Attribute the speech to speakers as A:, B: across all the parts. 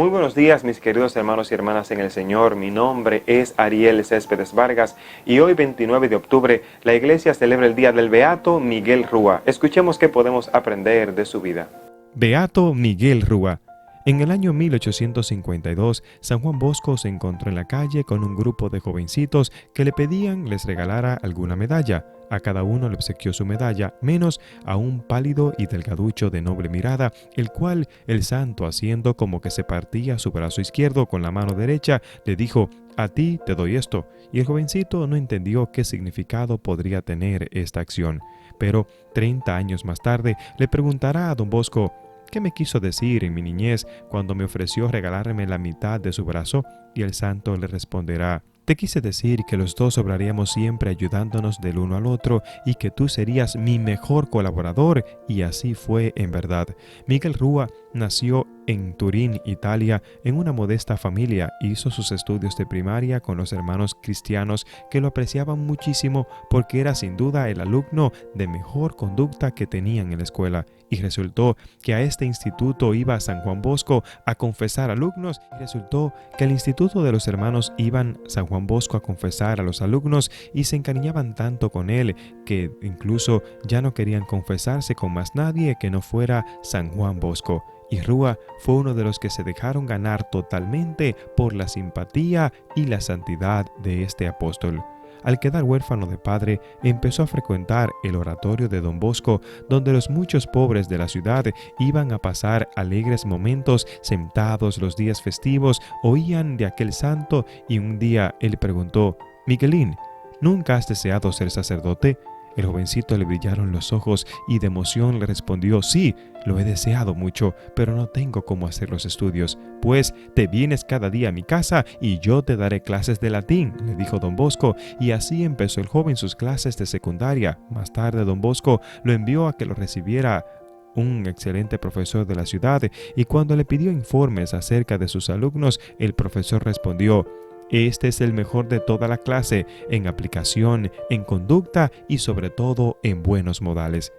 A: Muy buenos días, mis queridos hermanos y hermanas en el Señor. Mi nombre es Ariel Céspedes Vargas y hoy, 29 de octubre, la Iglesia celebra el día del Beato Miguel Rúa. Escuchemos qué podemos aprender de su vida.
B: Beato Miguel Rúa. En el año 1852, San Juan Bosco se encontró en la calle con un grupo de jovencitos que le pedían les regalara alguna medalla. A cada uno le obsequió su medalla, menos a un pálido y delgaducho de noble mirada, el cual el santo, haciendo como que se partía su brazo izquierdo con la mano derecha, le dijo: «A ti te doy esto». Y el jovencito no entendió qué significado podría tener esta acción. Pero 30 años más tarde le preguntará a don Bosco: «¿Qué me quiso decir en mi niñez cuando me ofreció regalarme la mitad de su brazo?». Y el santo le responderá: «Te quise decir que los dos obraríamos siempre ayudándonos del uno al otro y que tú serías mi mejor colaborador», y así fue en verdad. Miguel Rúa nació en Turín, Italia, en una modesta familia. Hizo sus estudios de primaria con los hermanos cristianos, que lo apreciaban muchísimo porque era sin duda el alumno de mejor conducta que tenían en la escuela. Y resultó que a este instituto iba San Juan Bosco a confesar alumnos, y resultó que al instituto de los hermanos iban San Juan Bosco a confesar a los alumnos y se encariñaban tanto con él que incluso ya no querían confesarse con más nadie que no fuera San Juan Bosco. Y Rúa fue uno de los que se dejaron ganar totalmente por la simpatía y la santidad de este apóstol. Al quedar huérfano de padre, empezó a frecuentar el oratorio de don Bosco, donde los muchos pobres de la ciudad iban a pasar alegres momentos sentados los días festivos, oían de aquel santo, y un día él preguntó: «Miguelín, ¿nunca has deseado ser sacerdote?». El jovencito le brillaron los ojos y de emoción le respondió: «Sí, lo he deseado mucho, pero no tengo cómo hacer los estudios». «Pues te vienes cada día a mi casa y yo te daré clases de latín», le dijo don Bosco, y así empezó el joven sus clases de secundaria. Más tarde don Bosco lo envió a que lo recibiera un excelente profesor de la ciudad, y cuando le pidió informes acerca de sus alumnos, el profesor respondió: «Este es el mejor de toda la clase en aplicación, en conducta y sobre todo en buenos modales».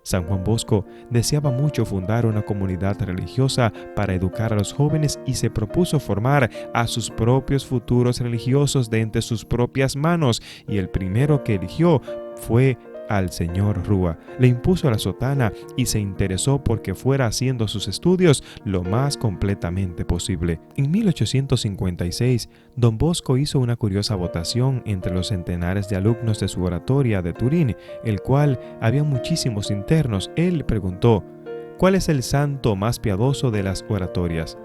B: San Juan Bosco deseaba mucho fundar una comunidad religiosa para educar a los jóvenes y se propuso formar a sus propios futuros religiosos de entre sus propias manos, y el primero que eligió fue al señor Rúa. Le impuso la sotana y se interesó porque fuera haciendo sus estudios lo más completamente posible. En 1856, don Bosco hizo una curiosa votación entre los centenares de alumnos de su oratoria de Turín, el cual había muchísimos internos. Él preguntó: «¿Cuál es el santo más piadoso de las oratorias?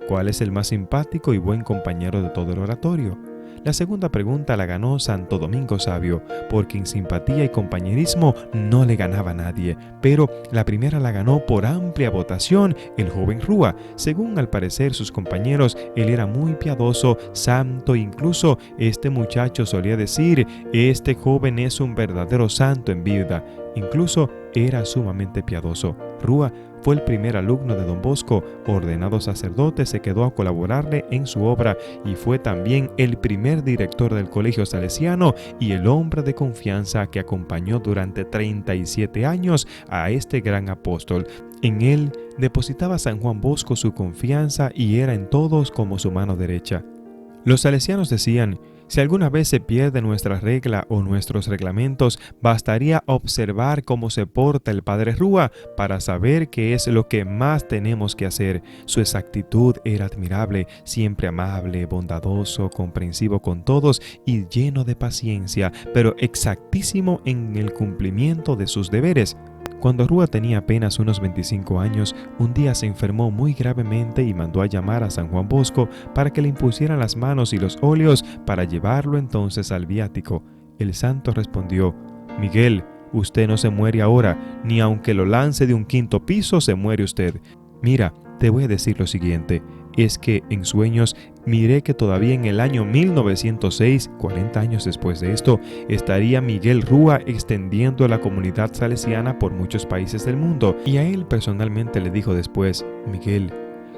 B: ¿Cuál es el más simpático y buen compañero de todo el oratorio?». La segunda pregunta la ganó Santo Domingo Sabio, porque en simpatía y compañerismo no le ganaba a nadie, pero la primera la ganó por amplia votación el joven Rúa. Según al parecer sus compañeros, él era muy piadoso, santo, incluso este muchacho solía decir: «Este joven es un verdadero santo en vida». Incluso era sumamente piadoso. Rúa fue el primer alumno de don Bosco. Ordenado sacerdote, se quedó a colaborarle en su obra y fue también el primer director del colegio salesiano y el hombre de confianza que acompañó durante 37 años a este gran apóstol. En él depositaba San Juan Bosco su confianza y era en todos como su mano derecha. Los salesianos decían: «Si alguna vez se pierde nuestra regla o nuestros reglamentos, bastaría observar cómo se porta el padre Rúa para saber qué es lo que más tenemos que hacer». Su exactitud era admirable, siempre amable, bondadoso, comprensivo con todos y lleno de paciencia, pero exactísimo en el cumplimiento de sus deberes. Cuando Rúa tenía apenas unos 25 años, un día se enfermó muy gravemente y mandó a llamar a San Juan Bosco para que le impusieran las manos y los óleos para llevarlo entonces al viático. El santo respondió: «Miguel, usted no se muere ahora, ni aunque lo lance de un 5º piso se muere usted. Mira, te voy a decir lo siguiente, es que en sueños miré que todavía en el año 1906, 40 años después de esto, estaría Miguel Rúa extendiendo la comunidad salesiana por muchos países del mundo». Y a él personalmente le dijo después: «Miguel,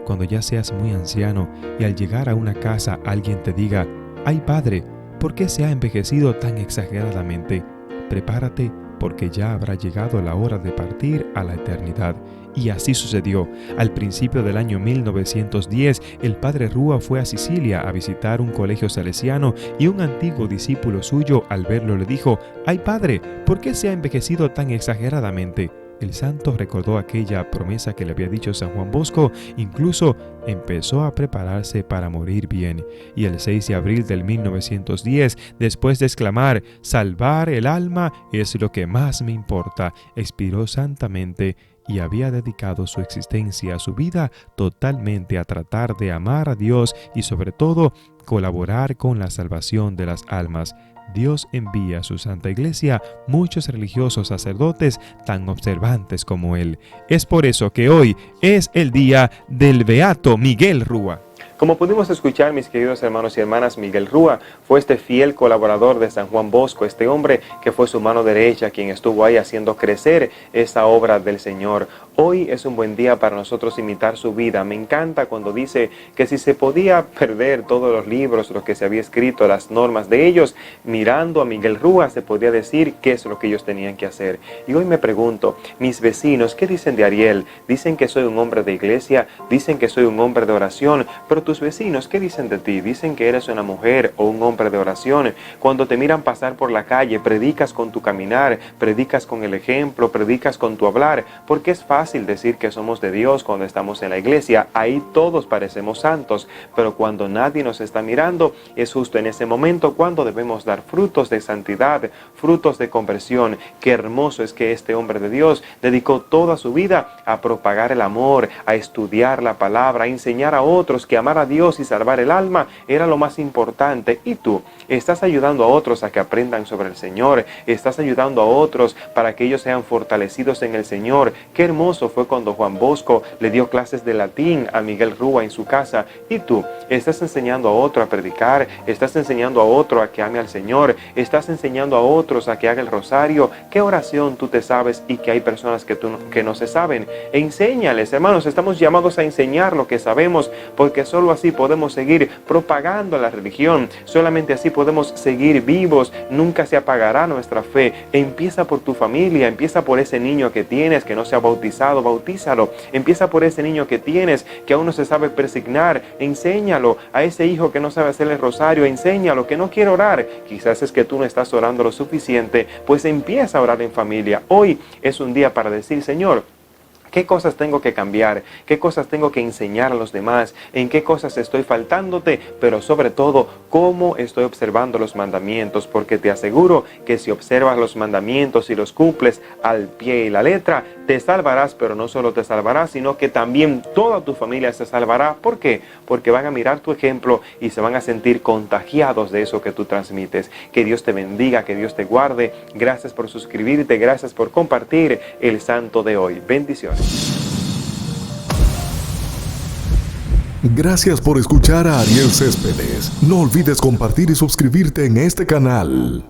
B: cuando ya seas muy anciano y al llegar a una casa alguien te diga: «Ay padre, ¿por qué se ha envejecido tan exageradamente?», prepárate porque ya habrá llegado la hora de partir a la eternidad». Y así sucedió. Al principio del año 1910, el padre Rúa fue a Sicilia a visitar un colegio salesiano y un antiguo discípulo suyo, al verlo, le dijo: «Ay, padre, ¿por qué se ha envejecido tan exageradamente?». El santo recordó aquella promesa que le había dicho San Juan Bosco, incluso empezó a prepararse para morir bien. Y el 6 de abril del 1910, después de exclamar: «Salvar el alma es lo que más me importa», expiró santamente y había dedicado su existencia, su vida, totalmente a tratar de amar a Dios y sobre todo colaborar con la salvación de las almas. Dios envía a su Santa Iglesia muchos religiosos sacerdotes tan observantes como él. Es por eso que hoy es el día del Beato Miguel Rúa.
A: Como pudimos escuchar, mis queridos hermanos y hermanas, Miguel Rúa fue este fiel colaborador de San Juan Bosco, este hombre que fue su mano derecha, quien estuvo ahí haciendo crecer esa obra del Señor. Hoy es un buen día para nosotros imitar su vida. Me encanta cuando dice que si se podía perder todos los libros, lo que se había escrito, las normas de ellos, mirando a Miguel Rúa se podía decir qué es lo que ellos tenían que hacer. Y hoy me pregunto, mis vecinos, ¿qué dicen de Ariel? Dicen que soy un hombre de iglesia, dicen que soy un hombre de oración, pero tus vecinos, ¿qué dicen de ti? Dicen que eres una mujer o un hombre de oración. Cuando te miran pasar por la calle, predicas con tu caminar, predicas con el ejemplo, predicas con tu hablar, porque es fácil decir que somos de Dios cuando estamos en la iglesia. Ahí todos parecemos santos, pero cuando nadie nos está mirando, es justo en ese momento cuando debemos dar frutos de santidad, frutos de conversión. Qué hermoso es que este hombre de Dios dedicó toda su vida a propagar el amor, a estudiar la palabra, a enseñar a otros que amar a Dios y salvar el alma era lo más importante. Y tú estás ayudando a otros a que aprendan sobre el Señor, estás ayudando a otros para que ellos sean fortalecidos en el Señor. Qué hermoso fue cuando Juan Bosco le dio clases de latín a Miguel Rúa en su casa. Y tú estás enseñando a otro a predicar, estás enseñando a otro a que ame al Señor, estás enseñando a otros a que haga el rosario. ¿Qué oración tú te sabes y que hay personas que no se saben? Enséñales, hermanos, estamos llamados a enseñar lo que sabemos, porque solo así podemos seguir propagando la religión, solamente así podemos seguir vivos, nunca se apagará nuestra fe. Empieza por tu familia, empieza por ese niño que tienes que no se ha bautizado, bautízalo. Empieza por ese niño que tienes que aún no se sabe persignar, enséñalo. A ese hijo que no sabe hacer el rosario, enséñalo. Que no quiere orar, quizás es que tú no estás orando lo suficiente, pues empieza a orar en familia. Hoy es un día para decir: Señor, ¿qué cosas tengo que cambiar? ¿Qué cosas tengo que enseñar a los demás? ¿En qué cosas estoy faltándote? Pero sobre todo, ¿cómo estoy observando los mandamientos? Porque te aseguro que si observas los mandamientos y los cumples al pie y la letra, te salvarás, pero no solo te salvarás, sino que también toda tu familia se salvará. ¿Por qué? Porque van a mirar tu ejemplo y se van a sentir contagiados de eso que tú transmites. Que Dios te bendiga, que Dios te guarde. Gracias por suscribirte, gracias por compartir el santo de hoy. Bendiciones.
C: Gracias por escuchar a Ariel Céspedes. No olvides compartir y suscribirte en este canal.